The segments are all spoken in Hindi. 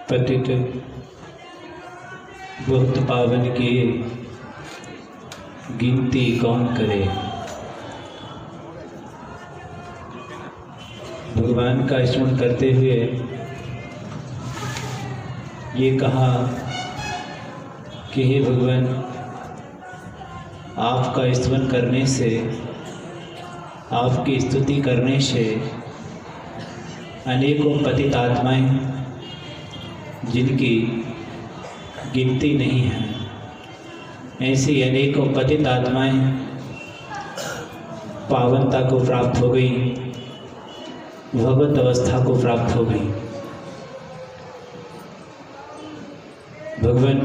पतित बहुत पावन की गिनती कौन करे। भगवान का स्मरण करते हुए ये कहा कि हे भगवान, आपका स्मरण करने से, आपकी स्तुति करने से अनेकों पतित आत्माएं जिनकी गिनती नहीं है, ऐसी अनेकों पतित आत्माएं पावनता को प्राप्त हो गई, भगवत अवस्था को प्राप्त हो गई। भगवान,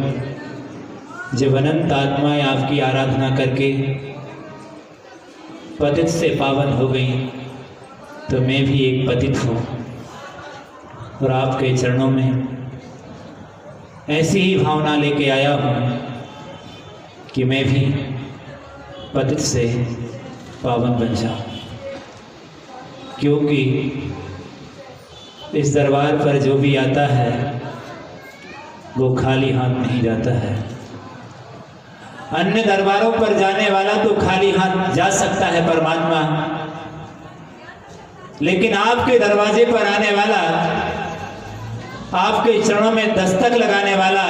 जब अनंत आत्माएं आपकी आराधना करके पतित से पावन हो गई, तो मैं भी एक पतित हूँ और आपके चरणों में ऐसी ही भावना लेके आया हूँ कि मैं भी पतित से पावन बन जाऊँ, क्योंकि इस दरबार पर जो भी आता है वो खाली हाथ नहीं जाता है। अन्य दरबारों पर जाने वाला तो खाली हाथ जा सकता है परमात्मा, लेकिन आपके दरवाजे पर आने वाला, आपके चरणों में दस्तक लगाने वाला,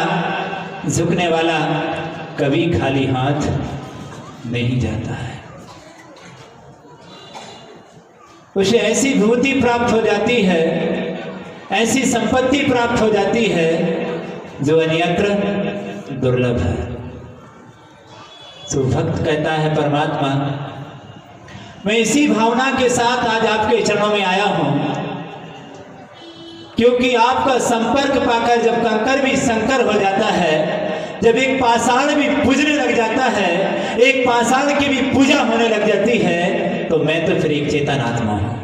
झुकने वाला कभी खाली हाथ नहीं जाता है। उसे ऐसी भूति प्राप्त हो जाती है, ऐसी संपत्ति प्राप्त हो जाती है जो अन्यत्र दुर्लभ है। तो भक्त कहता है, परमात्मा, मैं इसी भावना के साथ आज आपके चरणों में आया हूं, क्योंकि आपका संपर्क पाकर जब कंकर भी शंकर हो जाता है, जब एक पाषाण भी पूजने लग जाता है, एक पाषाण की भी पूजा होने लग जाती है, तो मैं तो फिर एक चेतन आत्मा हूं।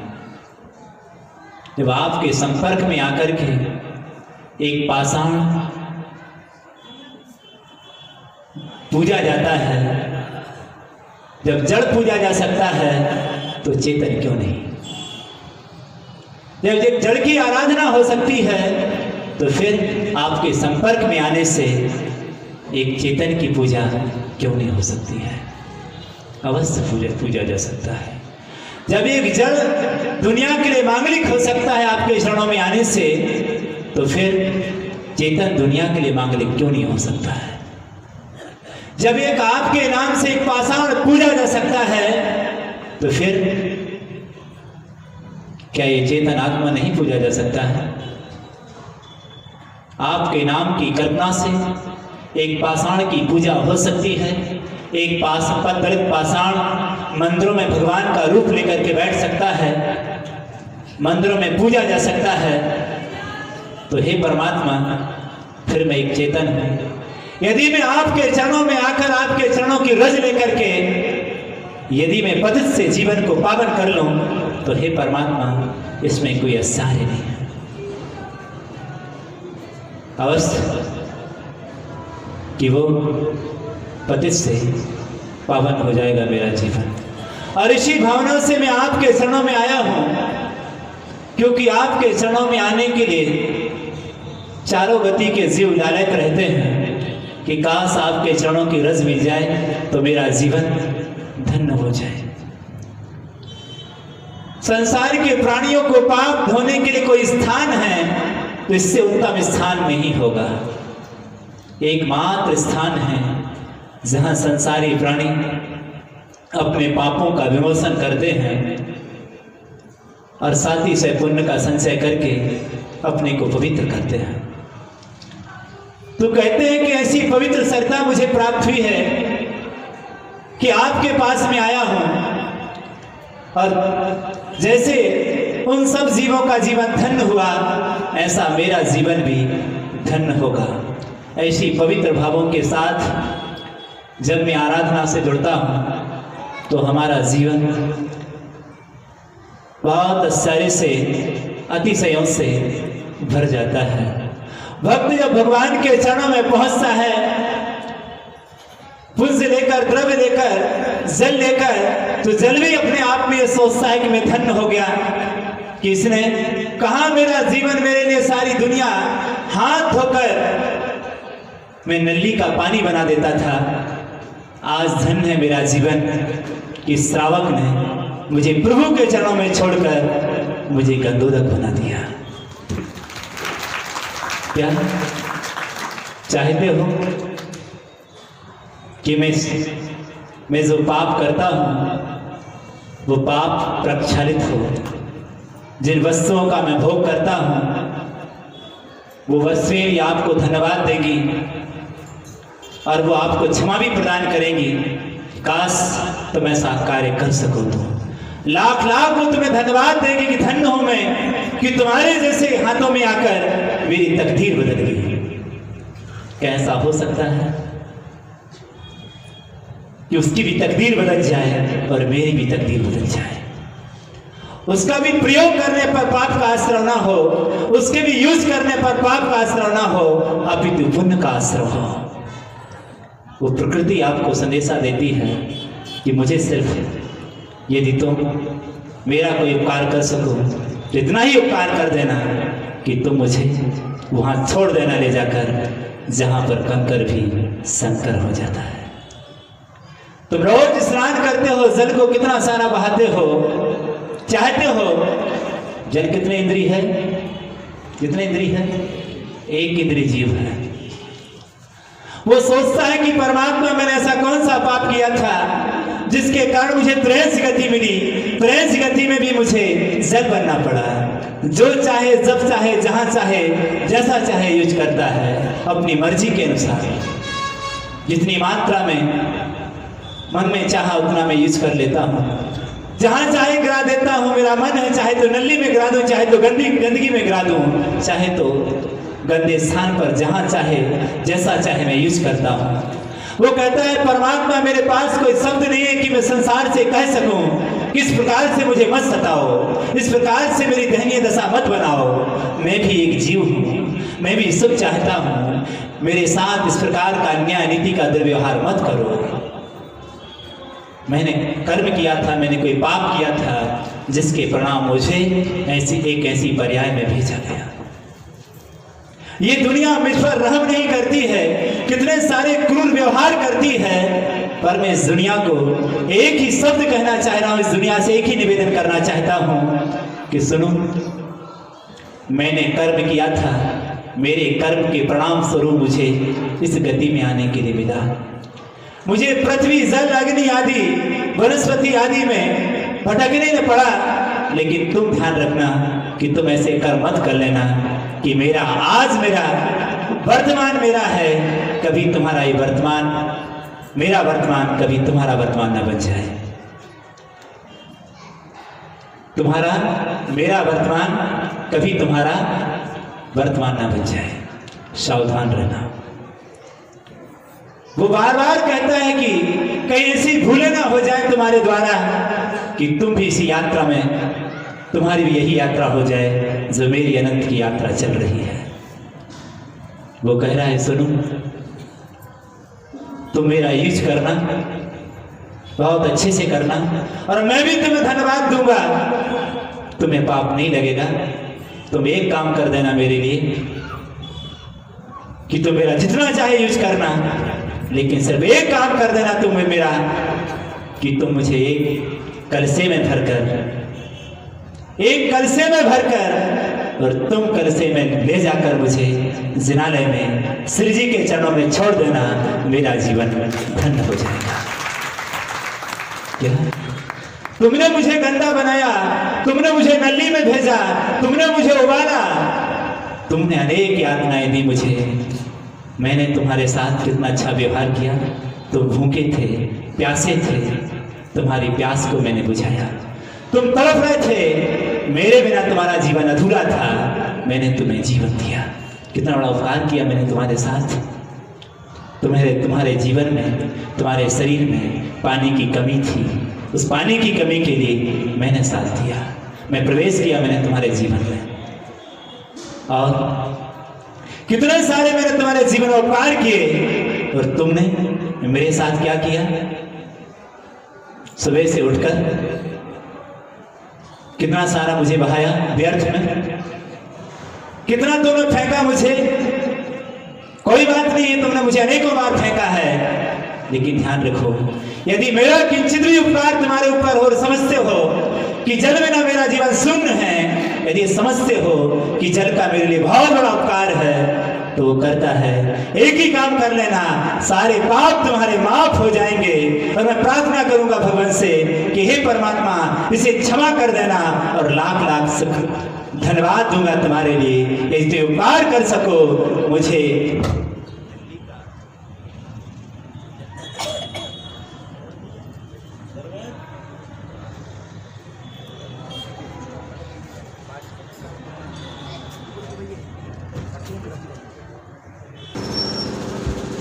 जब आपके संपर्क में आकर के एक पाषाण पूजा जाता है, जब जड़ पूजा जा सकता है तो चेतन क्यों नहीं। जब एक जड़ की आराधना हो सकती है तो फिर आपके संपर्क में आने से एक चेतन की पूजा क्यों नहीं हो सकती है। अवश्य पूजा जा सकता है। जब एक जड़ दुनिया के लिए मांगलिक हो सकता है आपके चरणों में आने से, तो फिर चेतन दुनिया के लिए मांगलिक क्यों नहीं हो सकता है। जब एक आपके नाम से एक पाषाण पूजा जा सकता है, तो फिर क्या ये चेतन आत्मा नहीं पूजा जा सकता है। आपके नाम की कल्पना से एक पाषाण की पूजा हो सकती है। एक पत्थरित पाषाण मंदिरों में भगवान का रूप लेकर के बैठ सकता है, मंदिरों में पूजा जा सकता है। तो हे परमात्मा, फिर मैं एक चेतन हूं। यदि मैं आपके चरणों में आकर आपके चरणों की रज लेकर के यदि मैं पतित से जीवन को पावन कर लूं, तो हे परमात्मा, इसमें कोई आश्चर्य नहीं है। अवश्य कि वो पतित से पावन हो जाएगा मेरा जीवन। और इसी भावना से मैं आपके चरणों में आया हूं, क्योंकि आपके चरणों में आने के लिए चारों गति के जीव लालच रहते हैं कि काश आपके चरणों की रज मिल जाए तो मेरा जीवन धन्य हो जाए। संसार के प्राणियों को पाप धोने के लिए कोई स्थान है तो इससे उत्तम स्थान नहीं होगा। एकमात्र स्थान है जहां संसारी प्राणी अपने पापों का विमोचन करते हैं और साथ ही से पुण्य का संचय करके अपने को पवित्र करते हैं। तो कहते हैं कि ऐसी पवित्र सरता मुझे प्राप्त हुई है कि आपके पास में आया हूं, और जैसे उन सब जीवों का जीवन धन्य हुआ, ऐसा मेरा जीवन भी धन्य होगा। ऐसी पवित्र भावों के साथ जब मैं आराधना से जुड़ता हूं तो हमारा जीवन बहुत आश्चर्य से, अतिशयों से भर जाता है। भक्त जब भगवान के चरणों में पहुंचता है, पुण्य लेकर, द्रव्य लेकर, जल लेकर, तो जल भी अपने आप में ये सोचता है कि मैं धन्य हो गया, कि इसने कहा मेरा जीवन मेरे लिए सारी दुनिया, हाथ धोकर मैं नली का पानी बना देता था। आज धन्य है मेरा जीवन कि श्रावक ने मुझे प्रभु के चरणों में छोड़कर मुझे गंधोदक बना दिया। क्या चाहते हो कि मैं जो पाप करता हूं वो पाप प्रक्षालित हो? जिन वस्तुओं का मैं भोग करता हूं वो वस्तुएं आपको धन्यवाद देगी और वो आपको क्षमा भी प्रदान करेंगी। काश तुम ऐसा कार्य कर सको तो लाख लाख वो तुम्हें धन्यवाद देगी कि धन्य हूं मैं कि तुम्हारे जैसे हाथों में आकर मेरी तकदीर बदल गई। कैसा हो सकता है कि उसकी भी तकदीर बदल जाए और मेरी भी तकदीर बदल जाए? उसका भी प्रयोग करने पर पाप का आश्रय ना हो, उसके भी यूज करने पर पाप का आश्रय ना हो, अपितु पुण्य का आश्रय हो। वो प्रकृति आपको संदेशा देती है कि मुझे सिर्फ यदि तुम मेरा कोई उपकार कर सको तो इतना ही उपकार कर देना कि तुम मुझे वहां छोड़ देना ले जाकर जहां पर कंकर भी संकर हो जाता है। तुम रोज स्नान करते हो, जल को कितना सारा बहाते हो, चाहते हो। जल कितने इंद्रिय है? कितने इंद्रिय है? एक इंद्रिय जीव है। वो सोचता है कि परमात्मा मैंने ऐसा कौन सा पाप किया था जिसके कारण मुझे त्रैस गति मिली। त्रैस गति में भी मुझे जल बनना पड़ा। जो चाहे जब चाहे जहां चाहे जैसा चाहे यूज करता है अपनी मर्जी के अनुसार। जितनी मात्रा में मन में चाहा उतना मैं यूज कर लेता हूं, जहां चाहे गिरा देता हूं। मेरा मन है चाहे तो नली में गिरा दूं, चाहे तो गंदगी में गिरा दूं, चाहे तो गंदे स्थान पर जहां चाहे जैसा चाहे मैं यूज करता हूं। वो कहता है परमात्मा मेरे पास कोई शब्द नहीं है कि मैं संसार से कह सकूं किस प्रकार से मुझे मत सताओ, इस प्रकार से मेरी दयनीय दशा मत बनाओ। मैं भी एक जीव हूं, मैं भी सुख चाहता हूं, मेरे साथ इस प्रकार का अन्याय नीति का दुर्व्यवहार मत करो। मैंने कर्म किया था, मैंने कोई पाप किया था जिसके परिणाम मुझे ऐसी पर्याय में भेजा गया। ये दुनिया मुझ पर रहम नहीं करती है, कितने सारे क्रूर व्यवहार करती है, पर मैं इस दुनिया को एक ही शब्द कहना चाह रहा हूं, इस दुनिया से एक ही निवेदन करना चाहता हूं कि सुनो, मैंने कर्म किया था, मेरे कर्म के परिणाम स्वरूप मुझे इस गति में आने के लिए मिला। मुझे पृथ्वी जल अग्नि आदि वनस्पति आदि में भटकने में पड़ा, लेकिन तुम ध्यान रखना कि तुम ऐसे कर्म मत कर लेना कि मेरा आज मेरा वर्तमान मेरा है, कभी तुम्हारा ये वर्तमान मेरा वर्तमान कभी तुम्हारा वर्तमान ना बन जाए। तुम्हारा मेरा वर्तमान कभी तुम्हारा वर्तमान ना बन जाए। सावधान रहना। वो बार बार कहता है कि कहीं ऐसी भूलें ना हो जाए तुम्हारे द्वारा कि तुम भी इसी यात्रा में, तुम्हारी भी यही यात्रा हो जाए जो मेरी अनंत की यात्रा चल रही है। वो कह रहा है सुनो, तुम मेरा यूज करना, बहुत अच्छे से करना, और मैं भी तुम्हें धन्यवाद दूंगा। तुम्हें पाप नहीं लगेगा। तुम एक काम कर देना मेरे लिए कि तुम मेरा जितना चाहे यूज करना, लेकिन सिर्फ एक काम कर देना तुम्हें मेरा कि तुम मुझे एक कलसे में भरकर और तुम कलसे में ले जाकर मुझे जिनालय में श्री जी के चरणों में छोड़ देना। मेरा जीवन धन्य हो जाएगा। क्या तुमने मुझे गंदा बनाया, तुमने मुझे नली में भेजा, तुमने मुझे उबाला, तुमने अनेक यातनाएं दी मुझे। मैंने तुम्हारे साथ कितना अच्छा व्यवहार किया। तुम भूखे थे, प्यासे थे, तुम्हारी प्यास को मैंने बुझाया। तुम तड़प रहे थे, मेरे बिना तुम्हारा जीवन अधूरा था, मैंने तुम्हें जीवन दिया। कितना बड़ा उपकार किया मैंने तुम्हारे साथ। तुम्हारे जीवन में, तुम्हारे शरीर में पानी की कमी थी, उस पानी की कमी के लिए मैंने साथ दिया। मैं प्रवेश किया मैंने तुम्हारे जीवन में, और कितने सारे मैंने तुम्हारे जीवन में उपकार किए, और तुमने मेरे साथ क्या किया? सुबह से उठकर कितना सारा मुझे बहाया व्यर्थ में, कितना तुमने फेंका मुझे। कोई बात नहीं है, तुमने मुझे अनेकों बार फेंका है, लेकिन ध्यान रखो, यदि मेरा किंचित भी उपकार तुम्हारे ऊपर और समझते हो कि जल बिना मेरा जीवन शून्य है, यदि समझते हो कि जल का मेरे लिए बहुत बड़ा उपकार है, तो वो करता है। एक ही काम कर लेना, सारे पाप तुम्हारे माफ हो जाएंगे। और मैं प्रार्थना करूंगा भगवान से कि हे परमात्मा, इसे क्षमा कर देना, और लाख लाख धन्यवाद दूंगा तुम्हारे लिए, इसलिए उपकार कर सको मुझे।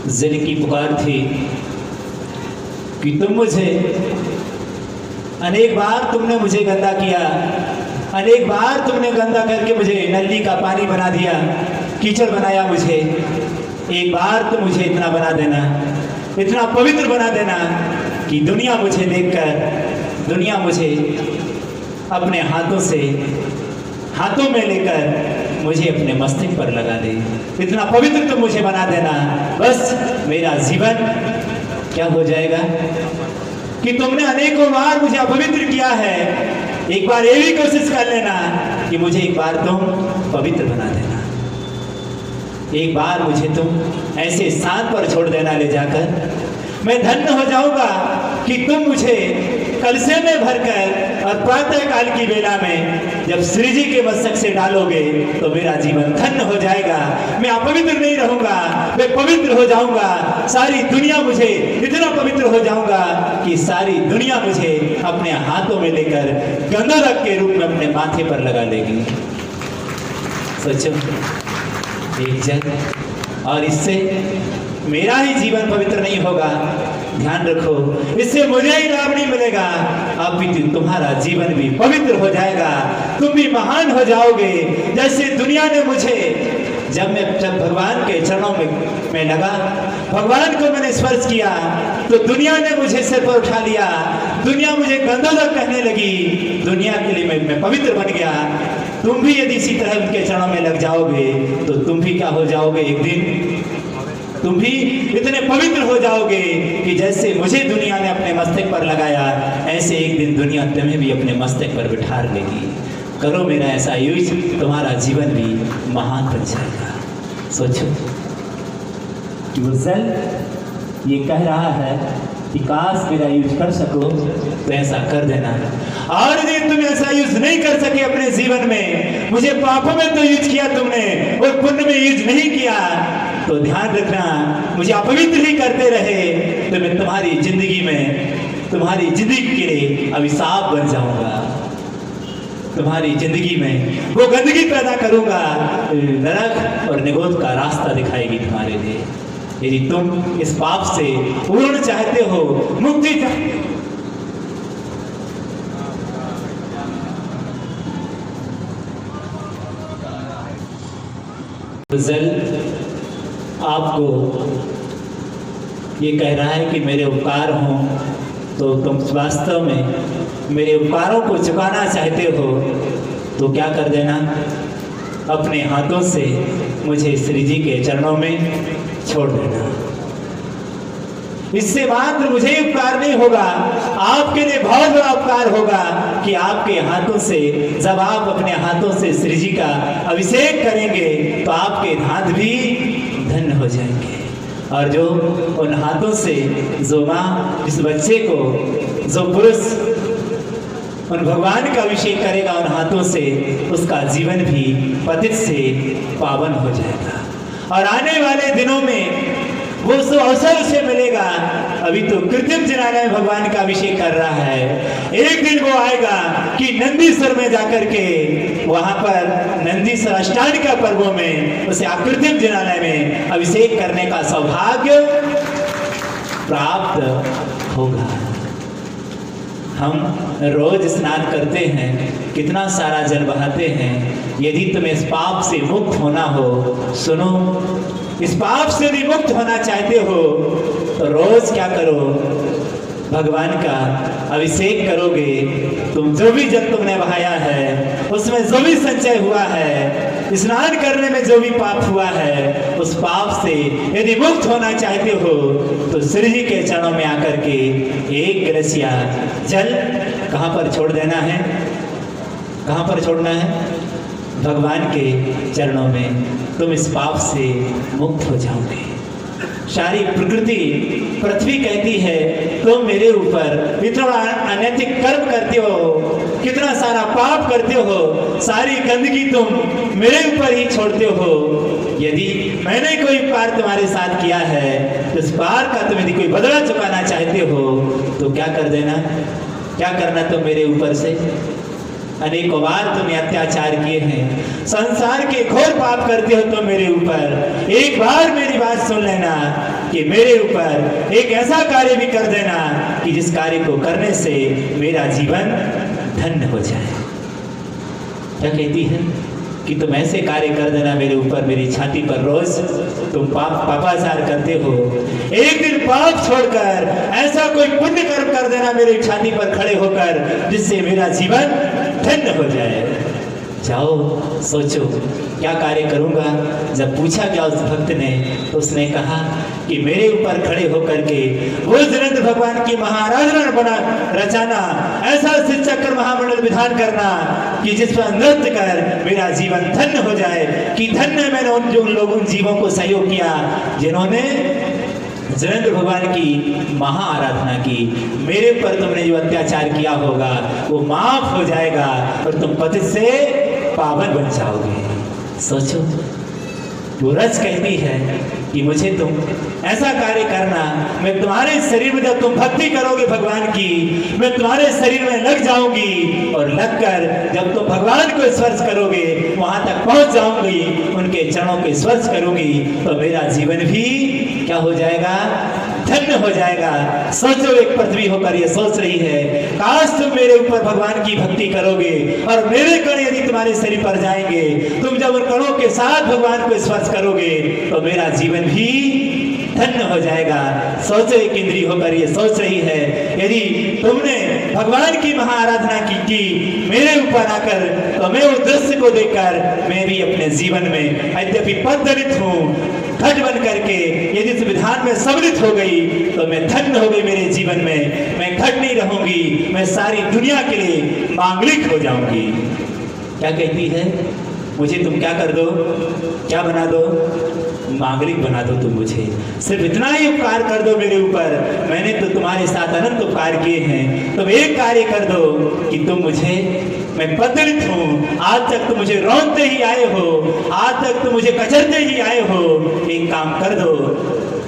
जल की पुकार थी कि तुम मुझे, अनेक बार तुमने मुझे गंदा किया, अनेक बार तुमने गंदा करके मुझे नली का पानी बना दिया, कीचड़ बनाया मुझे। एक बार तुम मुझे इतना बना देना, इतना पवित्र बना देना कि दुनिया मुझे देखकर, दुनिया मुझे अपने हाथों में लेकर मुझे अपने मस्तक पर लगा दे। इतना पवित्र तुम मुझे बना देना, बस मेरा जीवन क्या हो जाएगा कि तुमने अनेकों बार मुझे अपवित्र किया है। एक बार ये भी कोशिश कर लेना कि मुझे एक बार तुम पवित्र बना देना, एक बार मुझे तुम ऐसे स्थान पर छोड़ देना ले जाकर, मैं धन्य हो जाऊंगा कि तुम मुझे कलशे में भरकर और प्रातः काल की बेला में जब श्री जी के मस्तक से डालोगे तो मेरा जीवन धन्य हो जाएगा। मैं अपवित्र नहीं रहूंगा, मैं पवित्र हो जाऊंगा। सारी दुनिया मुझे इतना पवित्र हो जाऊंगा कि सारी दुनिया मुझे अपने हाथों में लेकर गंधोदक के रूप में अपने माथे पर लगा लेगी। सोचो, एक जल, और इससे मेरा ही जीवन पवित्र नहीं होगा, ध्यान रखो, इससे मुझे ही लाभ नहीं मिलेगा, अब भी तुम्हारा जीवन भी पवित्र हो जाएगा, तुम भी महान हो जाओगे। जैसे दुनिया ने मुझे, जब भगवान के चरणों में लगा, भगवान को मैंने स्पर्श किया, तो दुनिया ने मुझे सिर पर उठा लिया, दुनिया मुझे गंधोदक कहने लगी, दुनिया के लिए मैं पवित्र बन गया। तुम भी यदि इसी तरह उनके चरणों में लग जाओगे तो तुम भी क्या हो जाओगे, एक दिन तुम भी इतने पवित्र हो जाओगे कि जैसे मुझे दुनिया ने अपने मस्तक पर लगाया, ऐसे एक दिन दुनिया तुम्हें भी अपने मस्तक पर बिठा लेगी। करो मेरा ऐसा यूज, तुम्हारा जीवन भी महान बन जाएगा। सोचो कि वो जल ये कह रहा है कि काश मेरा यूज कर सको तो ऐसा कर देना, और यदि तुम ऐसा यूज नहीं कर सके अपने जीवन में, मुझे पापों में तो यूज किया तुमने और पुण्य में यूज नहीं किया, तो ध्यान रखना, मुझे अपवित्र ही करते रहे तो मैं तुम्हारी जिंदगी के लिए अभिशाप बन जाऊंगा, तुम्हारी जिंदगी में वो गंदगी पैदा करूंगा, नरक और निगोद का रास्ता दिखाएगी तुम्हारे लिए। यदि तुम इस पाप से उबरना चाहते हो, मुक्ति चाहते हो, जल आपको ये कह रहा है कि मेरे उपकार हों, तो तुम वास्तव में मेरे उपकारों को चुकाना चाहते हो तो क्या कर देना, अपने हाथों से मुझे श्री जी के चरणों में छोड़ देना। इससे मात्र मुझे ही उपकार नहीं होगा, आपके लिए बहुत बड़ा उपकार होगा कि आपके हाथों से, जब आप अपने हाथों से श्री जी का अभिषेक करेंगे तो आपके हाथ भी धन्य हो जाएंगे। और जो उन हाथों से, जो माँ इस बच्चे को, जो पुरुष उन भगवान का अभिषेक करेगा उन हाथों से, उसका जीवन भी पतित से पावन हो जाएगा। और आने वाले दिनों में वो जो अवसर उसे मिलेगा, अभी तो कृत्रिम जनालय में भगवान का अभिषेक कर रहा है, एक दिन वो आएगा कि नंदीश्वर में जाकर के वहां पर नंदीश्वर अष्टांग का पर्वों में उसे कृत्रिम जनालय में अभिषेक करने का सौभाग्य प्राप्त होगा। हम रोज स्नान करते हैं, कितना सारा जल बहाते हैं। यदि तुम्हें इस पाप से मुक्त होना हो, सुनो, इस पाप से भी मुक्त होना चाहते हो तो रोज क्या करो, भगवान का अभिषेक करोगे, तुम जो भी जल तुमने बहाया है, उसमें जो भी संचय हुआ है, स्नान करने में जो भी पाप हुआ है, उस पाप से यदि मुक्त होना चाहते हो तो श्री जी के चरणों में आकर के एक गिलसिया जल कहाँ पर छोड़ देना है? कहाँ पर छोड़ना है? भगवान के चरणों में। तुम इस पाप से मुक्त हो जाओगे। सारी प्रकृति पृथ्वी कहती है तुम मेरे ऊपर इतना अनैतिक कर्म करते हो, कितना सारा पाप करते हो, सारी गंदगी तुम मेरे ऊपर ही छोड़ते हो। यदि मैंने कोई पार तुम्हारे साथ किया है तो इस पार का तुम यदि कोई बदला चुकाना चाहते हो तो क्या कर देना? क्या करना तुम मेरे ऊपर से? अनेकों बार तुमने अत्याचार किए हैं, संसार के घोर पाप करते हो तुम मेरे ऊपर। एक बार मेरी बात सुन लेना कि मेरे ऊपर एक ऐसा कार्य भी कर देना कि जिस कार्य को करने से मेरा जीवन धन्य हो जाए। क्या कहती है कि तुम ऐसे कार्य कर देना मेरे ऊपर, मेरी छाती पर रोज तुम पापाचार करते हो। एक दिन पाप छोड़कर ऐसा कोई पुण्य कर्म कर देना मेरी छाती पर खड़े होकर जिससे मेरा जीवन धन्य हो जाए। जाओ सोचो क्या कार्य करूंगा। जब पूछा गया उस भक्त ने तो उसने कहा कि मेरे ऊपर खड़े होकर के वो जिनेंद्र भगवान की महाआराधना बना रचाना, ऐसा शिव चक्र महामंडल विधान करना कि जिस पर नृत्य कर मेरा जीवन धन्य हो जाए। कि धन्य मैंने उन लोगों जीवों को सहयोग किया जिन्होंने जिनेंद्र भगवान की महाआराधना की। मेरे पर तुमने जो अत्याचार किया होगा वो माफ हो जाएगा और तुम पति से पावन बन जाओगे। सोचो, वो रज कहती है कि मुझे तुम ऐसा कार्य करना, मैं तुम्हारे शरीर में जब तुम भक्ति करोगे भगवान की, मैं तुम्हारे शरीर में लग जाऊंगी और लगकर जब तुम भगवान को स्पर्श करोगे वहां तक पहुंच जाऊंगी, उनके चरणों के स्पर्श करूंगी तो मेरा जीवन भी क्या हो जाएगा? धन्य हो जाएगा। सोचो, एक पृथ्वी होकर ये सोच रही है काश तुम मेरे ऊपर भगवान की भक्ति करोगे और मेरे कण यदि तुम्हारे शरीर पर जाएंगे, तुम जब उन कणों के साथ भगवान को स्पर्श करोगे तो मेरा जीवन भी धन्य हो जाएगा। सोचो, एक इंद्री होकर ये सोच रही है यदि तुमने भगवान की महाआराधना की मेरे ऊपर आकर तो मैं उस दृश्य को देखकर मैं भी अपने जीवन में यद्यपि पददलित हूँ, घट बन करके यदि इस विधान में सम्मिलित हो गई तो मैं धन्य हो गई। मेरे जीवन में मैं घट नहीं रहूंगी, मैं सारी दुनिया के लिए मांगलिक हो जाऊंगी। क्या कहती है? मुझे तुम क्या कर दो? क्या बना दो? मांगलिक बना दो तुम मुझे। सिर्फ इतना ही उपकार कर दो मेरे ऊपर। मैंने तो तुम्हारे साथ अनंत उपकार किए हैं। तुम एक कार्य कर दो कि तुम मुझे, मैं पददलित हूँ, आज तक तुम मुझे रोनते ही आए हो, आज तक तुम मुझे कचरते ही आए हो। एक काम कर दो,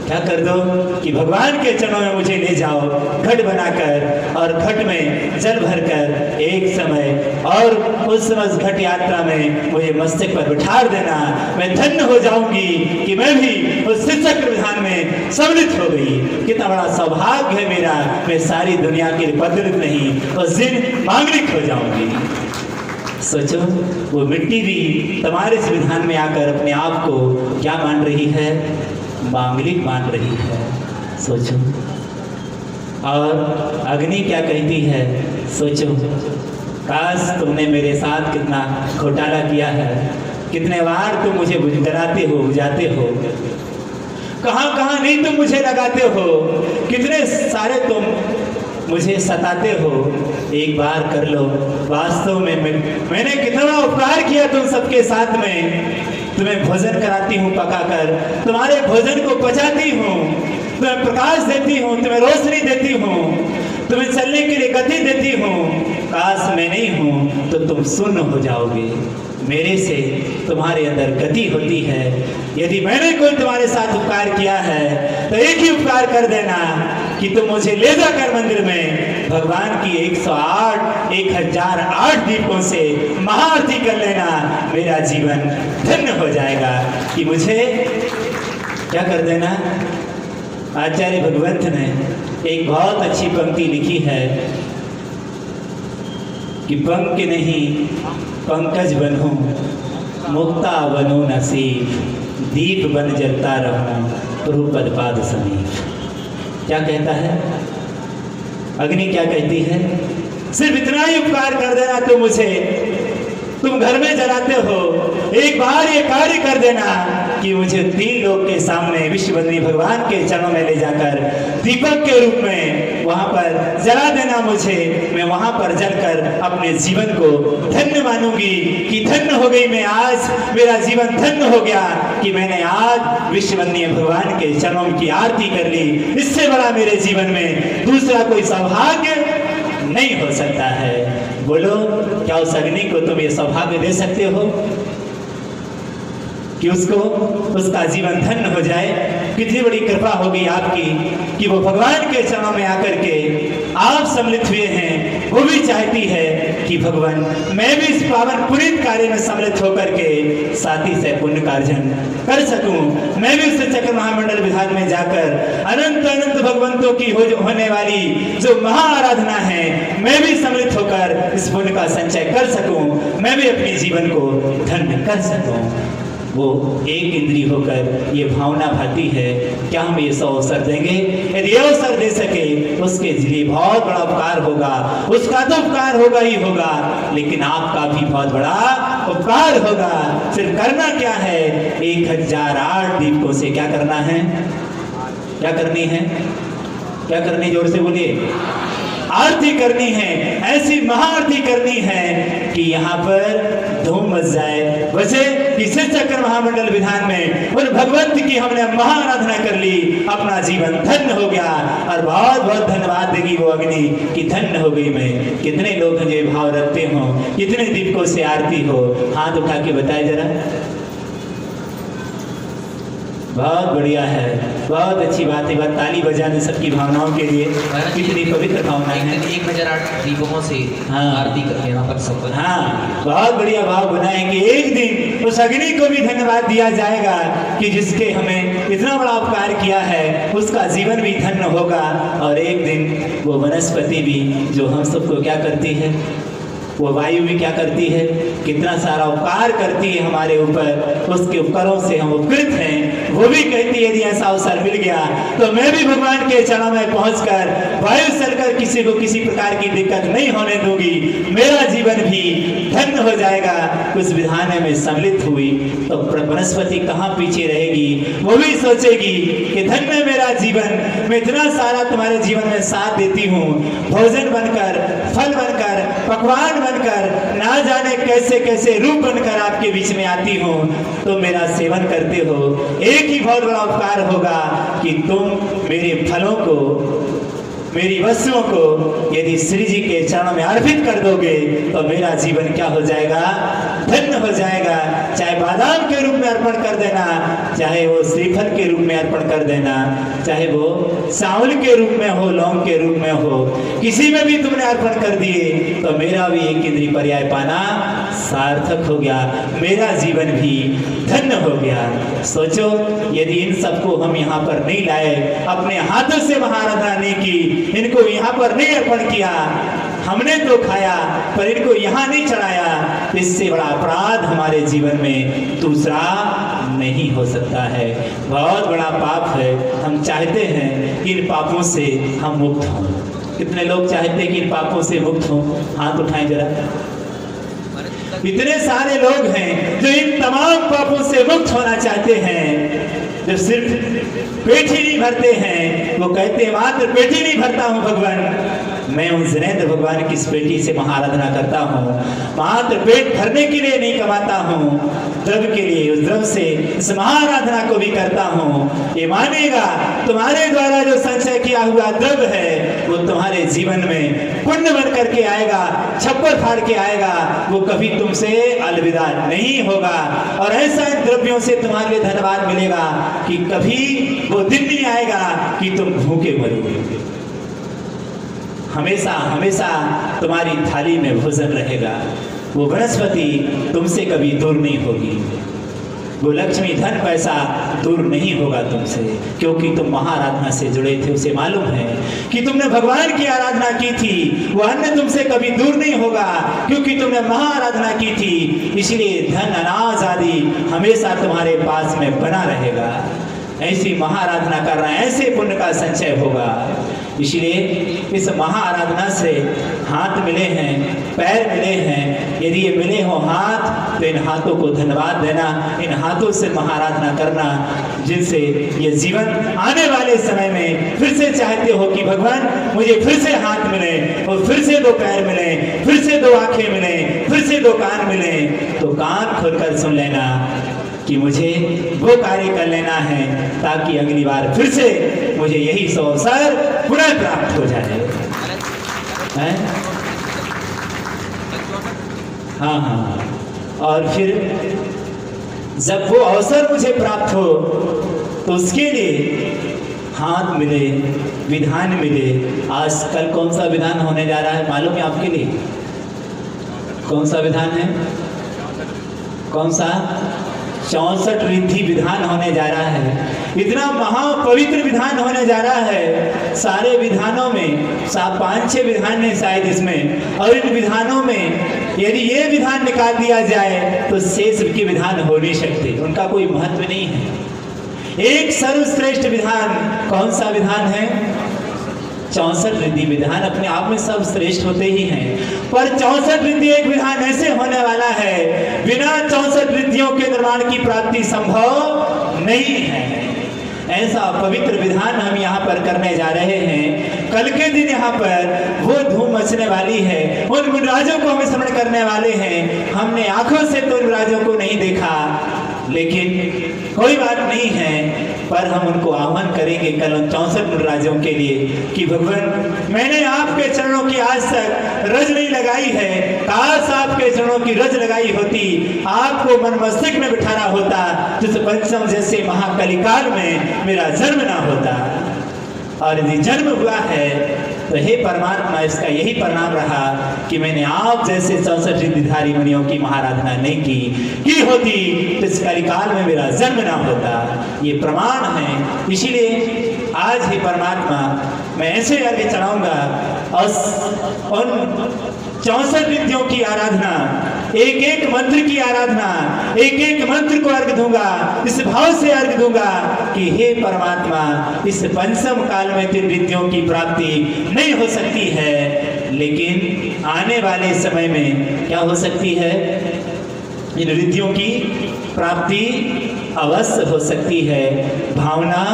क्या कर दो कि भगवान के चरणों में मुझे ले जाओ घट बनाकर और घट में जल भरकर एक समय और उस समय घट यात्रा में मुझे मस्तक पर बिठा देना। मैं धन्य हो जाऊंगी कि मैं भी उस शिव चक्र विधान में सम्मिलित हो गई। कितना बड़ा सौभाग्य है मेरा। मैं सारी दुनिया के लिए पददलित नहीं, उस दिन मांगलिक हो जाऊंगी। सोचो, वो मिट्टी भी तुम्हारे इस विधान में आकर अपने आप को क्या मान रही है? मांगलिक मान रही है। सोचो, और अग्नि क्या कहती है? सोचो, काश तुमने मेरे साथ कितना घोटाला किया है, कितने बार तुम मुझे डराते हो, बुझाते हो, कहाँ कहाँ नहीं तुम मुझे लगाते हो, कितने सारे तुम मुझे सताते हो। एक बार कर लो। वास्तव में मैंने कितना उपकार किया तुम सबके साथ में। तुम्हें भोजन कराती हूँ पकाकर, तुम्हारे भोजन को पचाती हूँ, तुम्हें प्रकाश देती हूँ, तुम्हें रोशनी देती हूँ, तुम्हें चलने के लिए गति देती हूँ। काश मैं नहीं हूँ तो तुम शून्य हो जाओगे। मेरे से तुम्हारे अंदर गति होती है। यदि मैंने कोई तुम्हारे साथ उपकार किया है तो एक ही उपकार कर देना कि तुम मुझे ले जाकर मंदिर में भगवान की 108 1008 दीपों से महाआरती कर लेना। मेरा जीवन धन्य हो जाएगा। कि मुझे क्या कर देना? आचार्य भगवंत ने एक बहुत अच्छी पंक्ति लिखी है कि पंख नहीं पंकज बनूं, मुक्ता बनूं नसीब, दीप बन जलता रहूं प्रभु पद पाद समीप। क्या कहता है? अग्नि क्या कहती है, सिर्फ इतना ही उपकार कर देना तुम मुझे, तुम घर में जलाते हो, एक बार ये कार्य कर देना कि मुझे 3 लोग के सामने विश्ववंदनी भगवान के चरणों में ले जाकर दीपक के रूप में वहां पर जला देना मुझे। मैं वहां पर जलकर अपने जीवन को धन्य मानूंगी कि धन्य हो गई मैं, आज मेरा जीवन धन्य हो गया कि मैंने आज विश्ववंदनीय भगवान के चरणों की आरती कर ली। इससे बड़ा मेरे जीवन में दूसरा कोई सौभाग्य नहीं हो सकता है। बोलो, क्या उस अग्नि को तुम ये सौभाग्य दे सकते हो कि उसका जीवन धन्य हो जाए? कितनी बड़ी कृपा होगी आपकी कि वो भगवान के चरणों में आकर के आप सम्मिलित हुए हैं। वो भी चाहती है कि भगवान मैं भी इस पावन पुनीत कार्य में सम्मिलित होकर के साथी से पुण्य कार्जन कर सकूं। मैं भी उस चक्र महामंडल विधान में जाकर अनंत अनंत भगवंतों की होने वाली जो महा आराधना है, मैं भी सम्मिलित होकर इस पुण्य का संचय कर सकूं, मैं भी अपने जीवन को धन्य कर सकूं। वो एक इंद्रिय होकर ये भावना भाती है, क्या हम ये अवसर देंगे? यदि अवसर दे सके उसके लिए बहुत बड़ा उपकार होगा। उसका तो उपकार होगा ही होगा, लेकिन आपका भी बहुत बड़ा उपकार होगा। सिर्फ करना क्या है, 1008 दीपकों से क्या करना है, क्या करनी है, क्या करनी, जोर से बोलिए, आरती करनी है। ऐसी महाआरती करनी है कि यहाँ पर धूम मच जाए। वैसे इसे चक्र महामंडल विधान में उन भगवंत की हमने महाआराधना कर ली, अपना जीवन धन्य हो गया। और बहुत बहुत धन्यवाद देगी वो अग्नि कि धन्य हो गई मैं। कितने लोग जो भाव रखते हो, कितने दीपकों से आरती हो, हाथ उठा के बताए जरा। बहुत बढ़िया है, बहुत अच्छी बात है। बात ताली बजाने सबकी भावनाओं के लिए, कितनी पवित्र भावनाएं हैं। 1008 दीपकों से आरती करके यहाँ पर सब। हाँ, बहुत बढ़िया भाव बनाए कि एक दिन उस अग्नि को भी धन्यवाद दिया जाएगा कि जिसके हमें इतना बड़ा उपकार किया है, उसका जीवन भी धन्य होगा। और एक दिन वो वनस्पति भी जो हम सबको क्या करती है, वो वायु भी क्या करती है, कितना सारा उपकार करती है हमारे ऊपर, उसके उपकारों से हम उपकृत हैं। वो भी कहती है यदि ऐसा अवसर मिल गया तो मैं भी भगवान के चरणों में पहुंचकर वायु चलकर किसी को किसी प्रकार की दिक्कत नहीं होने दूंगी, मेरा जीवन भी धन्य हो जाएगा। उस विधान में सम्मिलित हुई तो वनस्पति कहाँ पीछे रहेगी, वो भी सोचेगी कि धन्य मेरा जीवन, मैं इतना सारा तुम्हारे जीवन में साथ देती हूँ, भोजन बनकर, फल बनकर, पकवान बनकर, ना जाने कैसे कैसे रूप बनकर आपके बीच में आती हूँ, तो मेरा सेवन करते हो। एक ही बहुत बड़ा उपकार होगा कि तुम मेरे फलों को, मेरी वस्तुओं को यदि श्री जी के चरणों में अर्पित कर दोगे तो मेरा जीवन क्या हो जाएगा, धन्य हो जाएगा। चाहे बादाम के रूप में अर्पण कर देना, चाहे वो श्रीफल के रूप में अर्पण कर देना, चाहे वो चावल के रूप में हो, लौंग के रूप में हो, किसी में भी तुमने अर्पण कर दिए तो मेरा भी एक इंद्रिय पर्याय पाना सार्थक हो गया, मेरा जीवन भी धन्य हो गया। सोचो यदि इन सबको हम यहाँ पर नहीं लाए, अपने हाथों से महाआराधना नहीं की, इनको यहाँ पर नहीं अर्पण किया, हमने तो खाया पर इनको यहाँ नहीं चढ़ाया, इससे बड़ा अपराध हमारे जीवन में दूसरा नहीं हो सकता है। बहुत बड़ा पाप है। हम चाहते हैं कि इन पापों से हम मुक्त हों। कितने लोग चाहते हैं कि इन पापों से मुक्त हों? हाथ उठाएं जरा। इतने सारे लोग हैं जो इन तमाम पापों से मुक्त होना चाहते हैं, जो सिर्फ पेट ही नहीं भरते हैं। वो कहते हैं मात्र पेट ही नहीं भरता हूँ भगवान, मैं उन जिनेंद्र भगवान की इस पेटी से महाआराधना करता हूँ, मात्र पेट भरने के लिए नहीं कमाता हूँ, द्रव्य के लिए, उस द्रव्य से इस महाआराधना को भी करता हूँ। ये मानेगा तुम्हारे द्वारा जो संचय किया हुआ द्रव्य है वो तुम्हारे जीवन में पुण्य बन करके आएगा, छप्पर फाड़ के आएगा, वो कभी तुमसे अलविदा नहीं होगा। और ऐसा इन द्रव्यों से तुम्हारे लिए धन्यवाद मिलेगा कि कभी वो दिन नहीं आएगा कि तुम भूखे मरोगे। हमेशा हमेशा तुम्हारी थाली में भोजन रहेगा। वो वनस्पति तुमसे कभी दूर नहीं होगी, वो लक्ष्मी धन पैसा दूर नहीं होगा तुमसे, क्योंकि तुम महाआराधना से जुड़े थे। उसे मालूम है कि तुमने भगवान की आराधना की थी, वो अन्न तुमसे कभी दूर नहीं होगा क्योंकि तुमने महाआराधना की थी। इसलिए धन अनाज आदि हमेशा तुम्हारे पास में बना रहेगा। ऐसी महाआराधना कर रहे हैं, ऐसे पुण्य का संचय होगा। इसलिए इस महाआराधना से हाथ मिले हैं, पैर मिले हैं, यदि ये मिले हो हाथ तो इन हाथों को धन्यवाद देना, इन हाथों से महाआराधना करना, जिनसे ये जीवन आने वाले समय में फिर से चाहते हो कि भगवान मुझे फिर से हाथ मिले और फिर से 2 पैर मिले, फिर से 2 आंखें मिले, फिर से 2 कान मिले, तो कान खोलकर सुन लेना कि मुझे वो कार्य कर लेना है ताकि अगली बार फिर से मुझे यही अवसर पुनः प्राप्त हो जाए। हैं? हाँ, और फिर जब वो अवसर मुझे प्राप्त हो तो उसके लिए हाथ मिले, विधान मिले। आज कल कौन सा विधान होने जा रहा है मालूम है आपके लिए? कौन सा विधान है? कौन सा? 64 रिद्धि विधान होने जा रहा है। इतना महापवित्र विधान होने जा रहा है। सारे विधानों में 5-6 विधान है शायद इसमें, और इन विधानों में यदि ये विधान निकाल दिया जाए तो शेष के विधान हो नहीं सकते, उनका कोई महत्व नहीं है। एक सर्वश्रेष्ठ विधान कौन सा विधान है? 64 रिद्धि विधान अपने आप में सब श्रेष्ठ होते ही हैं, पर 64 रिद्धि एक विधान ऐसे होने वाला है, बिना 64 रिद्धियों के निर्माण की प्राप्ति संभव नहीं है। ऐसा पवित्र विधान हम यहाँ पर करने जा रहे हैं। कल के दिन यहाँ पर वो धूम मचने वाली है, उन मुनिराजों को हम स्मरण करने वाले हैं। हमने आंखों से तो मुनिराजों को नहीं देखा, लेकिन कोई बात नहीं है, पर हम उनको आह्वान करेंगे कल उन 64 मुनिराजों के लिए कि भगवान मैंने आपके चरणों की आज तक रज नहीं लगाई है, काश आपके चरणों की रज लगाई होती, आपको मन मस्तिष्क में बिठाना होता, जिस पंचम जैसे महाकलिकाल में मेरा जन्म ना होता। और यदि जन्म हुआ है तो हे परमात्मा, इसका यही परिणाम रहा कि मैंने आप जैसे 64 रिद्धिधारी मुनियों की महाआराधना नहीं की होती तो इस कलिकाल में मेरा जन्म ना होता। ये प्रमाण है। इसीलिए आज ही परमात्मा मैं ऐसे आगे चढ़ाऊंगा और उन 64 रिद्धियों की आराधना, एक एक मंत्र की आराधना, एक एक मंत्र को अर्घ दूंगा, इस भाव से अर्घ दूंगा कि हे परमात्मा, इस पंचम काल में 3 रिद्धियों की प्राप्ति नहीं हो सकती है, लेकिन आने वाले समय में क्या हो सकती है? इन रिद्धियों की प्राप्ति अवश्य हो सकती है। भावना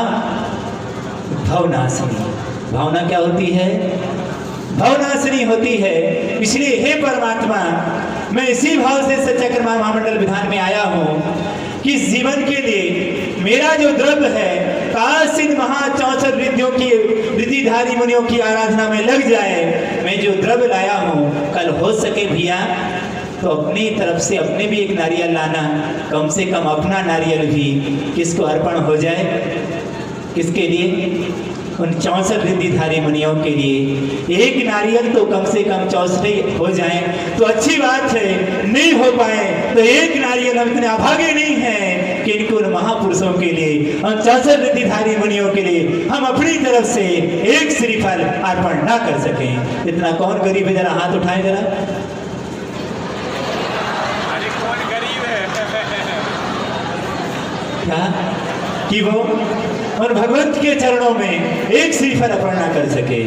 भावनासिनी। भावना क्या होती है? भावनासिनी होती है। इसलिए हे परमात्मा, मैं इसी भाव से सच्चक्रमा महामंडल विधान में आया हूँ कि इस जीवन के लिए मेरा जो द्रव्य है काश इन महा 64 रिद्धियों की रिद्धिधारी मुनियों की आराधना में लग जाए। मैं जो द्रव्य लाया हूँ कल हो सके भैया तो अपनी तरफ से अपने भी एक नारियल लाना, कम से कम अपना नारियल भी किसको अर्पण हो जाए? किसके लिए? उन 64 रिद्धिधारी मुनियों के लिए। एक नारियल तो कम से कम 64 हो जाए तो अच्छी बात है, नहीं हो पाए तो एक नारियल हम इतने अभागे नहीं हैं कि इनको उन महापुरुषों के लिए, उन 64 रिद्धिधारी मुनियों के लिए हम अपनी तरफ से एक श्रीफल अर्पण ना कर सकें। इतना कौन गरीब है? जरा हाथ उठाए जरा। अरे कौन गरीब है? क्या कि वो और भगवंत के चरणों में एक श्रीफल अर्पण ना कर सके?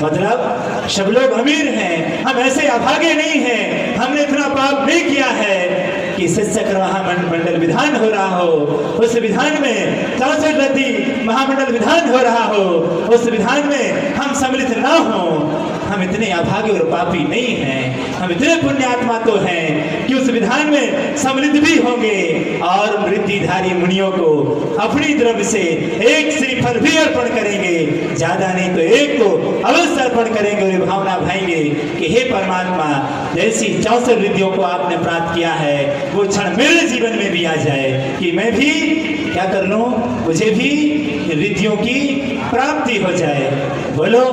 मतलब सब लोग अमीर हैं, हम ऐसे अभागे नहीं हैं, हमने इतना पाप नहीं किया है कि सच्चक्र महामंडल विधान हो रहा हो, उस विधान में 64 रिद्धि महामंडल विधान हो रहा हो, उस विधान में हम सम्मिलित ना हो। हम इतने अभागे और पापी नहीं हैं, हम इतने पुण्यात्मा तो हैं कि उस विधान में सम्मिलित भी होंगे और रिद्धिधारी मुनियों को अपनी द्रव्य से एक श्रीफल भी अर्पण करेंगे, ज्यादा नहीं तो एक तो अवश्य अर्पण करेंगे और भावना भाएंगे कि हे परमात्मा, जैसी 64 रिद्धियों को आपने प्राप्त किया है वो क्षण मेरे जीवन में भी आ जाए कि मैं भी क्या कर लूं, मुझे भी रिद्धियों की प्राप्ति हो जाए। बोलो,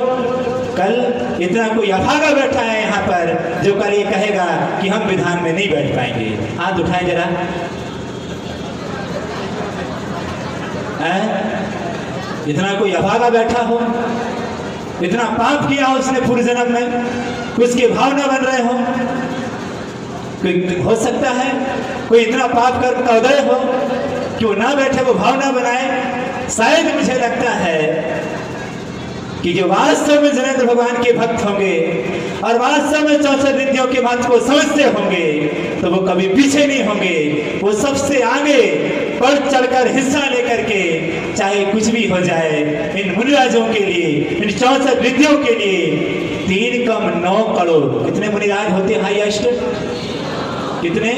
कल इतना कोई अभागा बैठा है यहाँ पर जो कल ये कहेगा कि हम विधान में नहीं बैठ पाएंगे? हाथ उठाएं जरा। इतना कोई अभागा बैठा हो, इतना पाप किया हो उसने पूर्व जन्म में, उसके भावना बन रहे हो? कोई हो सकता है कोई इतना पाप कर का उदय हो कि वो ना बैठे, वो भावना बनाए? शायद मुझे लगता है कि जो वास्तव में जनेंद्र भगवान के भक्त होंगे और वास्तव में 64 रिद्धियों के महत्व को समझते होंगे तो वो कभी पीछे नहीं होंगे, वो सबसे आगे बढ़ चढ़कर हिस्सा लेकर के चाहे कुछ भी हो जाए इन मुनिराजों के लिए, इन 64 रिद्धियों के लिए 3 कम 9 करोड़। कितने मुनिराज होते हैं हाईएस्ट? कितने?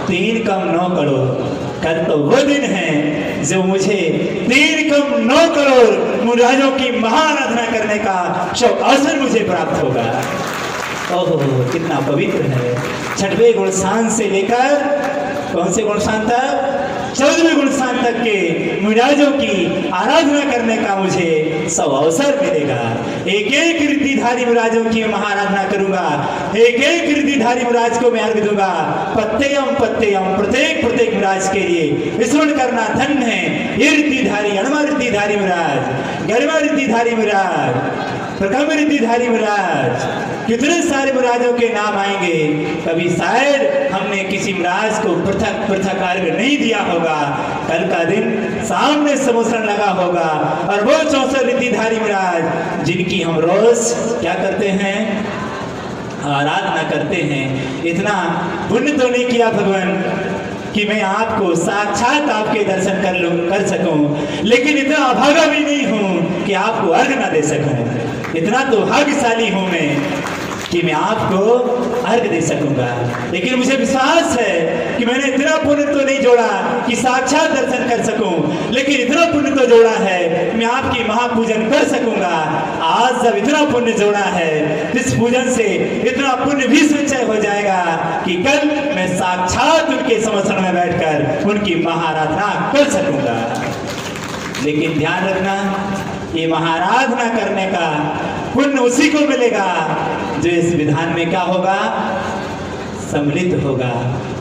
3 कम 9 करोड़। कल तो वो दिन है जब मुझे 3 कम 9 करोड़ मुनिराजों की महाआराधना करने का अवसर मुझे प्राप्त होगा। ओहो कितना पवित्र है। 6वें गुणसान से लेकर कौन से गुणसान तक? 14वें गुणसान तक के मुनिराजों की आराधना करने का मुझे अवसर मिलेगा। एक एक रिद्धिधारी मुनिराजों की महाआराधना करूंगा, एक एक रिद्धिधारी मुनिराज को मैं अर्घ दूंगा। पत्ययम पत्ययम प्रत्येक मुनिराज के लिए विस्मरण करना धन्य है। ये रिद्धिधारी, अणमा रिद्धिधारी मुनिराज, गरिमा रिद्धिधारी मुनिराज, प्रथम रिद्धिधारी मुनिराज, कितने सारे मुनिराजों के नाम आएंगे। कभी शायद हमने किसी मुनिराज को पृथक पृथक अर्घ नहीं दिया होगा। कल का दिन सामने समोसरण लगा होगा और वो 64 रिद्धिधारी मुनिराज जिनकी हम रोज क्या करते हैं? आराधना करते हैं। इतना पुण्य तो नहीं किया भगवान कि मैं आपको साक्षात आपके दर्शन कर सकूं, लेकिन इतना अभागा भी नहीं हूं कि आपको अर्घ ना दे सकूं। इतना तो भाग्यशाली हूं मैं कि मैं आपको अर्घ दे सकूंगा। लेकिन मुझे विश्वास है कि मैंने इतना पुण्य तो नहीं जोड़ा कि साक्षात दर्शन कर सकूं, लेकिन इतना पुण्य तो जोड़ा है मैं आपकी महापूजन कर सकूंगा। आज जब इतना पुण्य जोड़ा है, इस पूजन से इतना पुण्य भी संचय हो जाएगा कि कल मैं साक्षात उनके समर्थन में बैठकर उनकी महाआराधना कर सकूंगा। लेकिन ध्यान रखना, ये महाआराधना करने का पुण्य उसी को मिलेगा जो इस विधान में क्या होगा? सम्मिलित होगा।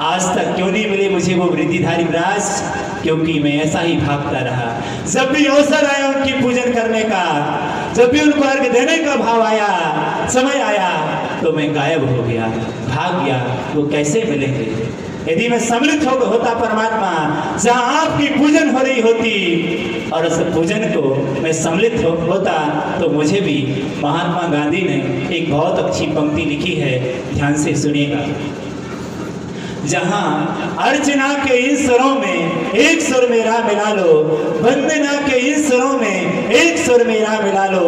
आज तक क्यों नहीं मिले मुझे वो रिद्धिधारी मुनिराज? क्योंकि मैं ऐसा ही भागता रहा। जब भी अवसर आया उनकी पूजन करने का, जब भी उनको अर्घ देने का भाव आया, समय आया, तो मैं गायब हो गया, भाग गया। वो कैसे मिलेंगे? यदि मैं सम्मिलित होता परमात्मा, जहां आपकी पूजन हो रही होती और उस पूजन को मैं सम्मिलित होता, तो मुझे भी महात्मा गांधी ने एक बहुत अच्छी पंक्ति लिखी है, ध्यान से सुनिएगा। जहां अर्चना के इन स्वरों में एक सुर मेरा मिला लो, वंदना के इन स्वरों में एक सुर मेरा मिला लो,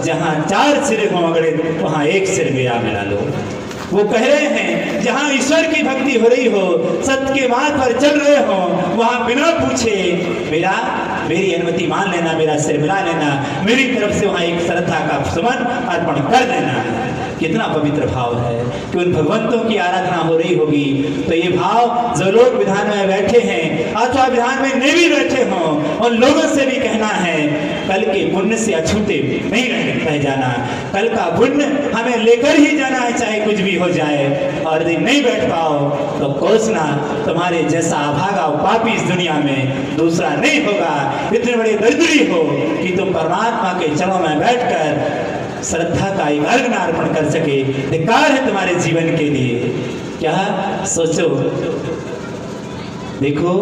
जहां 4 सिर हों अगड़े वहां एक सिर मेरा मिला लो। वो कह रहे हैं जहां ईश्वर की भक्ति हो रही हो, सत्य के मार्ग पर चल रहे हो, वहां बिना पूछे मेरी अनुमति मान लेना, मेरा सिर मिला लेना, मेरी तरफ से वहां एक श्रद्धा का सुमन अर्पण कर देना। कितना पवित्र भाव है कि उन भगवंतों की आराधना हो रही होगी। तो ये भाव जो लोग विधान में बैठे हैं अथवा विधान में नहीं भी बैठे हों, उन लोगों से भी कहना है कल के पुण्य से अछूते नहीं रह जाना। कल का पुण्य हमें लेकर ही जाना है, चाहे कुछ भी हो जाए। और यदि नहीं बैठ पाओ तो कोसना, तुम्हारे जैसा अभागा पापी इस दुनिया में दूसरा नहीं होगा। इतने बड़े दरिद्री हो कि तुम परमात्मा के चरणों में बैठकर श्रद्धा का एक अर्घ अर्पण कर सके। धिक्कार है तुम्हारे जीवन के लिए। क्या सोचो, देखो,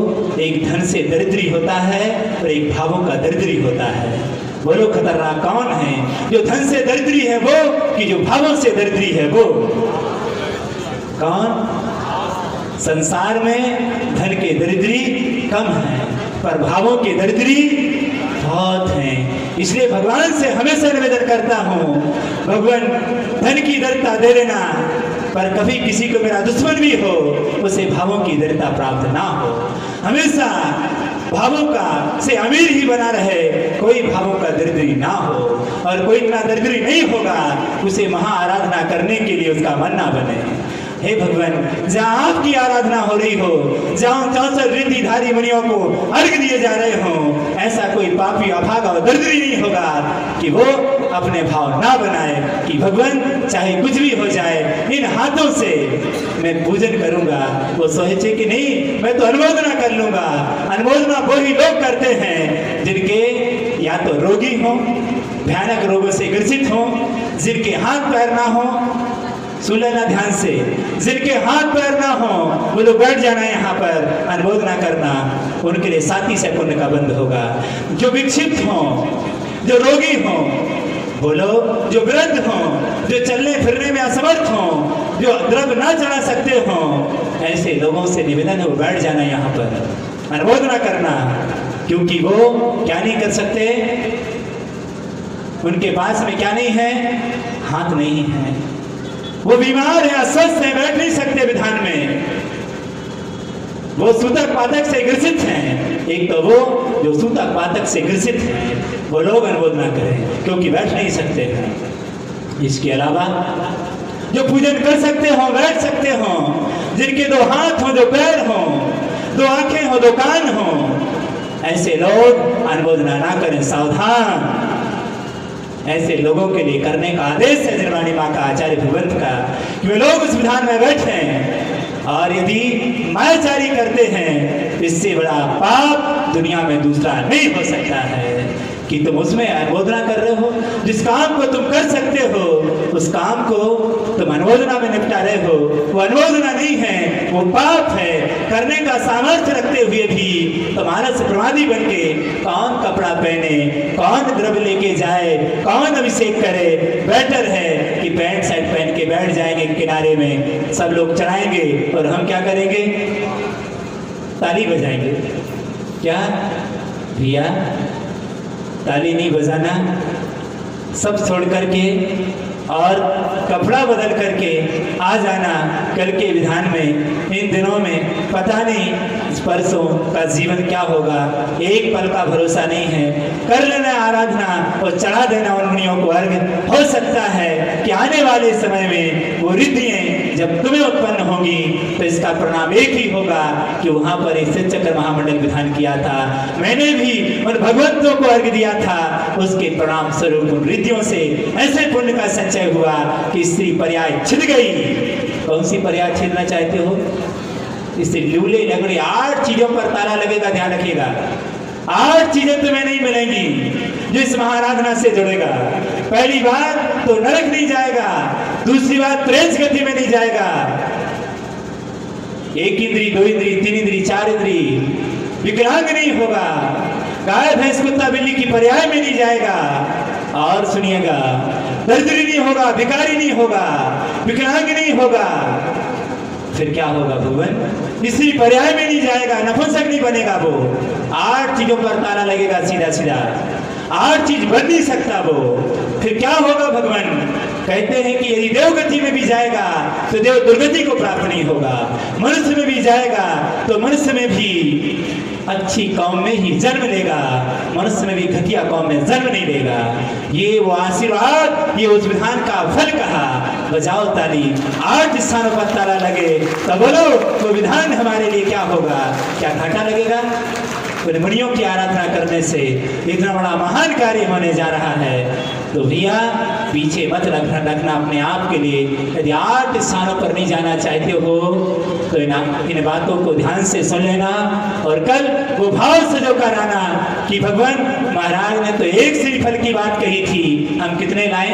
एक धन से दरिद्री होता है और एक भावों का दरिद्री होता है। बोलो खतरनाक कौन है? जो धन से दरिद्री है वो कि जो भावों से दरिद्री है वो? कौन? संसार में धन के दरिद्री कम है पर भावों के दरिद्री बहुत हैं। इसलिए भगवान से हमेशा निवेदन करता हूँ, भगवान धन की दरिद्रता दे देना, पर कभी किसी को मेरा दुश्मन भी हो उसे भावों की दरिद्रता प्राप्त ना हो। हमेशा भावों का से अमीर ही बना रहे, कोई भावों का दरिद्री ना हो। और कोई इतना दरिद्री नहीं होगा उसे महाआराधना करने के लिए उसका मन ना बने। हे भगवान, जहाँ आपकी आराधना हो रही हो, जहाँ 64 रिद्धिधारी मुनियों को अर्घ दिए जा रहे हो, ऐसा कोई पापी अभागा और दरिद्री नहीं होगा कि वो अपने भाव ना बनाए कि भगवान चाहे कुछ भी हो जाए इन हाथों से मैं पूजन करूंगा। वो सोचे कि नहीं, मैं तो अनुमोदना कर लूंगा। अनुमोदना वो ही लोग करते हैं जिनके या तो रोगी हो, भयानक रोगों से ग्रसित हो, जिनके हाथ पैर ना हो, सुन लेना ध्यान से, जिनके हाथ पैर ना हो वो लोग बैठ जाना यहाँ पर, अनुमोद ना करना, उनके लिए साथी से पुण्य का बंद होगा। जो विक्षिप्त हो, जो रोगी हो, बोलो, जो वृद्ध हो, जो चलने फिरने में असमर्थ हो, जो द्रव्य ना चढ़ा सकते हो, ऐसे लोगों से निवेदन है वो बैठ जाना यहाँ पर, अनुमोद ना करना, क्योंकि वो क्या नहीं कर सकते, उनके पास में क्या नहीं है, हाथ नहीं है, वो बीमार है, अस्वस्थ है, बैठ नहीं सकते विधान में, वो सूतक पातक से ग्रसित हैं। एक तो वो जो सूतक पातक से ग्रसित हैं वो लोग अनुमोद ना करें क्योंकि बैठ नहीं सकते हैं। इसके अलावा जो पूजन कर सकते हो, बैठ सकते हो, जिनके दो हाथ हो, दो पैर हो, दो आंखें हो, दो कान हो, ऐसे लोग अनुमोदना ना करें, सावधान। ऐसे लोगों के लिए करने का आदेश है निर्वाणी माँ का, आचार्य भगवंत का, कि वे लोग उस विधान में बैठे, और यदि मायाचारी करते हैं इससे बड़ा पाप दुनिया में दूसरा नहीं हो सकता है कि तुम उसमें अनुमोदना कर रहे हो। जिस काम को तुम कर सकते हो उस काम को तुम अनुमोदना में निपटा रहे हो, वो अनुमोदना नहीं है, वो पाप है। करने का सामर्थ्य रखते हुए भी तुम आलस प्रमादी बन के कौन कपड़ा पहने, कौन द्रव्य लेके जाए, कौन अभिषेक करे, बेटर है कि पैंट शर्ट पहन के बैठ जाएंगे किनारे में, सब लोग चढ़ाएंगे और हम क्या करेंगे, ताली बजाएंगे। क्या भैया, ताली नहीं बजाना, सब छोड़ करके और कपड़ा बदल करके आ जाना कल के विधान में। इन दिनों में पता नहीं परसों का जीवन क्या होगा, एक पल का भरोसा नहीं है। कर लेना आराधना और चढ़ा देना उन मुनियों को अर्घ। हो सकता है कि आने वाले समय में वो रिद्धियां जब तुम्हें उत्पन्न होंगी तो इसका परिणाम एक ही होगा कि वहां पर एक चक्र महामंडल विधान किया था, मैंने भी उन भगवंतों को अर्घ दिया था, उसके परिणाम स्वरूप उन रिद्धियों से ऐसे पुण्य का संचय हुआ कि स्त्री पर्याय छिद गई। कौन सी पर्याय छीनना चाहते हो? इससे लूले लगड़े 8 चीजों पर ताला लगेगा, ध्यान रखिएगा। 8 चीजें तुम्हें नहीं मिलेंगी जो इस महाराधना से जुड़ेगा। पहली बात तो नरक नहीं जाएगा, दूसरी बात प्रेस गति में नहीं जाएगा, 1 इंद्री 2 इंद्री 3 इंद्री 4 इंद्री, विकलांग नहीं होगा, गाय भैंस कुत्ता बिल्ली की पर्याय में नहीं जाएगा, और सुनिएगा दरिद्री नहीं होगा, भिखारी नहीं होगा, विकलांग नहीं होगा। फिर क्या होगा भगवान? इसी पर्याय में नहीं जाएगा, नपुंसक नहीं बनेगा वो। 8 चीजों पर ताला लगेगा सीधा सीधा, 8 चीज बन नहीं सकता वो। फिर क्या होगा भगवान? कहते हैं कि यदि देवगति में भी जाएगा तो देव दुर्गति को प्राप्त नहीं होगा, मनुष्य में भी जाएगा तो मनुष्य में भी अच्छी कौम में ही जन्म लेगा, मनुष्य में भी घटिया कौम में जन्म नहीं लेगा। ये वो आशीर्वाद, ये उस विधान का फल कहा। बजाओ ताली, 8 स्थानों पर ताला लगे तो बोलो वो विधान हमारे लिए क्या होगा? क्या घाटा लगेगा? उन मुनियों की आराधना करने से इतना बड़ा महान कार्य होने जा रहा है। तो भैया पीछे मत रखना अपने आप के लिए। यदि 8 स्थानों पर नहीं जाना चाहते हो तो इन बातों को ध्यान से सुन लेना, और कल वो भाव से जो कराना कि भगवान महाराज ने तो 1 श्रीफल की बात कही थी, हम कितने लाए?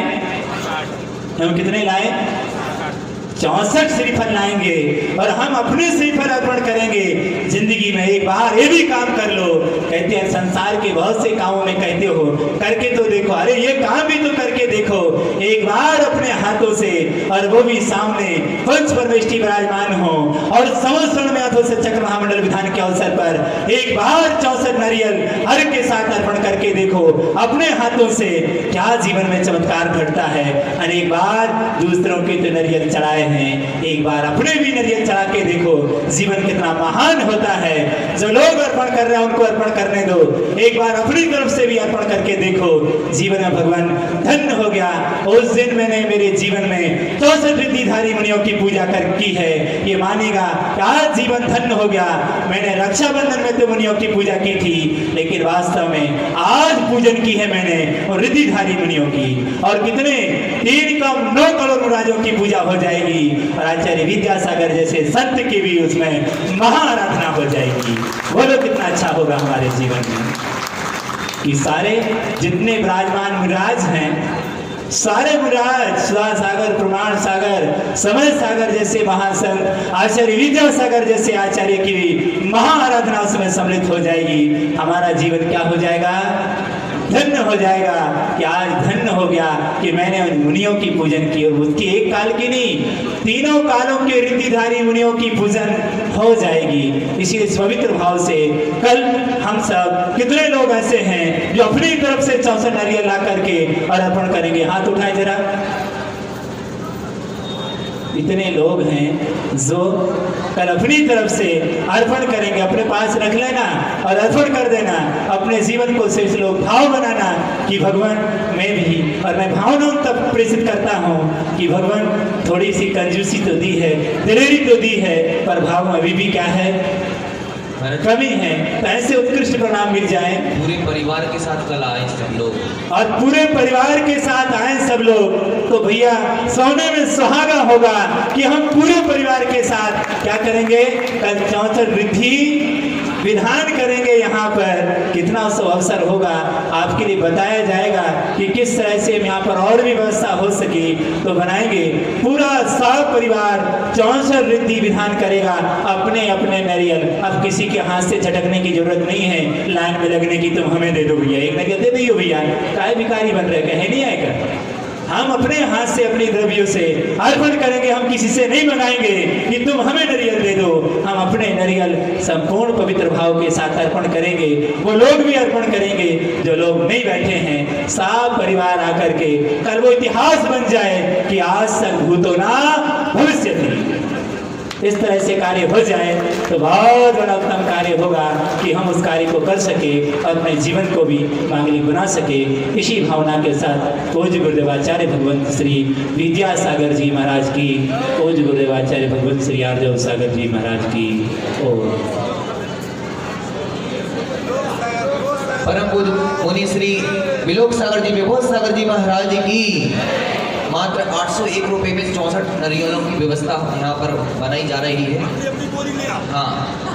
64 श्रीफल लाएंगे और हम अपने श्रीफल अर्पण करेंगे। जिंदगी में एक बार ये भी काम कर लो। कहते हैं संसार के बहुत से कामों में कहते हो करके तो देखो, अरे ये काम भी तो करके देखो एक बार अपने हाथों से, और वो भी सामने पंच परमेष्टि विराजमान हो और संवत्सर में अथो से चक्र महामंडल विधान के अवसर पर एक बार 64 नारियल अर्घ के साथ अर्पण करके देखो अपने हाथों से, क्या जीवन में चमत्कार घटता है। अनेक बार दूसरों के तो नारियल चढ़ाए हैं, एक बार अपने भी नारियल चढ़ा के देखो, जीवन कितना महान होता है। जो लोग अर्पण कर रहे हैं उनको अर्पण करने दो, एक बार अपनी तरफ से भी अर्पण करके देखो, जीवन में भगवान धन्य हो गया। उस दिन मैंने मेरे जीवन में 64 रिद्धिधारी मुनियों की पूजा कर की है, ये मानेगा कि आज जीवन धन्य हो गया। मैंने रक्षाबंधन में तो मुनियों की पूजा की थी, लेकिन वास्तव में आज पूजन की है मैंने और रिद्धिधारी मुनियों की। और कितने 3 कम 9 करोड़ मुराजों की पूजा हो जाएगी, और आचार्य विद्यासागर जैसे संत की भी उसमें महाआराधना हो जाएगी। बोलो कितना अच्छा होगा हमारे जीवन में कि सारे जितने विराजमान मुराज हैं सारे मुराज सुधा सागर, प्रमाण सागर, समय सागर जैसे महासंत, आचार्य विद्या सागर जैसे आचार्य की महाआराधना उसमें सम्मिलित हो जाएगी। हमारा जीवन क्या हो जाएगा? धन्य हो जाएगा कि आज धन्य हो गया कि मैंने उन मुनियों की पूजन की, और उसकी एक काल की नहीं, तीनों कालों के रीतिधारी मुनियों की पूजन हो जाएगी। इसीलिए इस पवित्र भाव से कल हम सब कितने लोग ऐसे हैं जो अपनी तरफ से 64 नारियल ला करके और अर्पण करेंगे? हाथ उठाएं जरा। इतने लोग हैं जो कल अपनी तरफ से अर्पण करेंगे। अपने पास रख लेना और अर्पण कर देना। अपने जीवन को से लोग भाव बनाना कि भगवान मैं भी, और मैं भावनाओं तक प्रेषित करता हूँ कि भगवान थोड़ी सी कंजूसी तो दी है, दिलेरी तो दी है, पर भाव में अभी भी क्या है? कमी है। तो ऐसे उत्कृष्ट प्रणाम मिल जाए। पूरे परिवार के साथ कल आए सब लोग, और पूरे परिवार के साथ आए सब लोग, तो भैया सोने में सुहागा होगा कि हम पूरे परिवार के साथ क्या करेंगे? कल 64 वृद्धि विधान करेंगे। यहाँ पर कितना अवसर होगा आपके लिए बताया जाएगा कि किस तरह से यहाँ पर और भी व्यवस्था हो सके तो बनाएंगे। पूरा सब परिवार 64 वृद्धि विधान करेगा अपने अपने नारियल। अब किसी के हाथ से झटकने की जरूरत नहीं है, लाइन में लगने की। तुम हमें दे दो भैया, एक नारियल दे दो भैया, काहे भिखारी बन रहे? कहे नहीं आएगा। हम अपने हाथ से अपनी द्रव्यों से अर्पण करेंगे। हम किसी से नहीं मंगाएंगे कि तुम हमें नारियल दे दो। हम अपने नारियल संपूर्ण पवित्र भाव के साथ अर्पण करेंगे। वो लोग भी अर्पण करेंगे जो लोग नहीं बैठे हैं। सब परिवार आकर के कल वो इतिहास बन जाए कि आज तक भूतो ना भविष्य थी। इस तरह से कार्य हो जाए तो बहुत बड़ा उत्तम कार्य होगा कि हम उस कार्य को कर सके और अपने जीवन को भी मांगलिक बना सके। इसी भावना के साथ पूज्य गुरुदेवाचार्य भगवंत श्री विद्यासागर जी महाराज की, पूज्य गुरुदेवाचार्य भगवंत श्री आर्जव सागर जी महाराज की ओर परम पूज्य मुनि श्री विलोक सागर जी, विभोज सागर जी महाराज की मात्र 801 रुपये में 64 नारियलों की व्यवस्था यहाँ पर बनाई जा रही है। हाँ,